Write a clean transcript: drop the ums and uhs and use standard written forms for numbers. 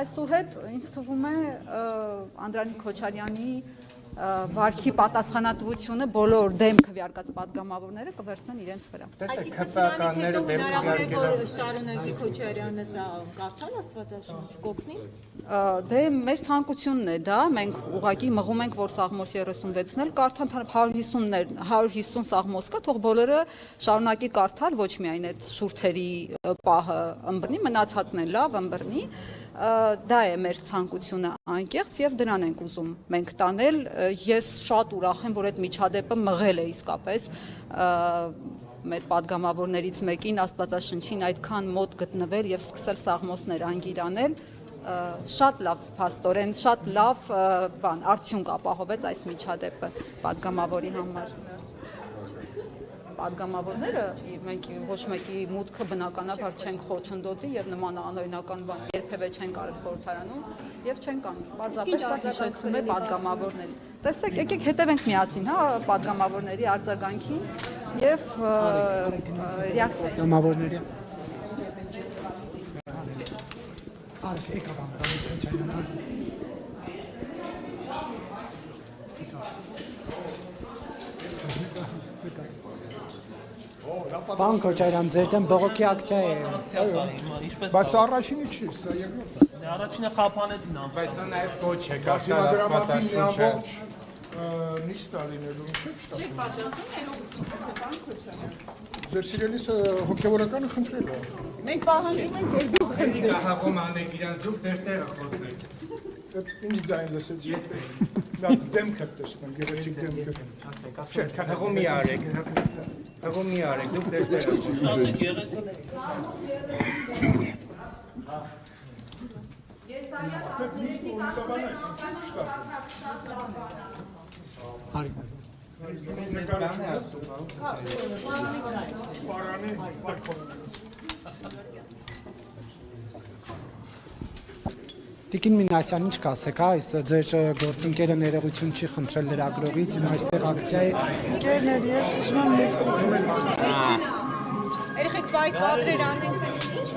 Այսուհետ ինձ թվում է Անդրանիկ Քոչարյանի վարքի պատասխանատվությունը բոլոր դեմ քվեարկած պատգամավորները կվերցնեն իրենց վրա։ Այսինքն դրանից հետո հնարավոր է որ շարունակի Քոչարյանը սա կարդալ Աստվածաշունչ կօգնի։ Դե մեր ցանկությունն է դա, մենք ուղղակի մղում ենք, որ Սաղմոս 36-ն էլ կարդան 150 Սաղմոս կա, թող բոլորը շարունակի կարդալ, ոչ միայն այդ շուրթերի պահը ըմբռնի, մնացածն է լավ ըմբռնի, դա է մեր ցանկությունը անկեղծ եւ դրան ենք ուզում մենք տանել։ Ես շատ ուրախ եմ, որ այդ միջադեպը մղել է իսկապես մեր падգամավորներից մեկին Աստվածաշնչին այդքան մոտ գտնվել եւ սկսել Սաղմոսներ անգիրանել, շատ լավ փաստորեն, շատ լավ արդյունք ապահովեց այս միջադեպը падգամավորի համար։ Պատգամավորները մենք ոչ մեկի մուտքը բնականաբար չենք խոչընդոտի եւ նման անօրինական բան երբևէ չենք արել խորհրդարանում եւ չենք անի։ Պարզապես դա հիշեցում է պատգամավորներին։ Տեսեք, եկեք հետևենք միասին, հա, պատգամավորների արձագանքին եւ ռեակցիա։ Պատգամավորների Արդ եկավ Անդրանիկ Քոչարյանը։ Պարոն Քոչարյան, ձեր դեմ բողոքի ակցիա է։ Բայց առաջինը չի, սա երկրորդը։ Առաջինը խափանեցին ամեն։ Բայց սա նաև ոչ է կարդալ Աստվածաշունչը։ Նիստ ալինելու չէ՞։ Չեք պատասխանում ներողություն, պարոն Քոչարյան։ Ձեր սիրելիս հոգևորականը խնդրել է։ Մենք պահանջում ենք, որ դուք Մենք ահաղում անեք իրանց դուք ձեր տեղը խոսեք։ Ինչ ձայն լսեց ես։ Լավ դեմքը տեսնեմ, գեղեցիկ դեմքը։ Չէ, այդքան հղում մի արեք։ Հղում մի արեք, դուք ձեր տեղը խոսեք։ Տիկին Մինասյան, ինչ կասեք, հա, այս ձեր գործընկերը ներողություն չի խնդրել լրագրողից, այստեղ ակցիա է։ Ընկերներ, ես ուզում եմ նստել։ երեխեք բայ կադրեր անենք, ինչ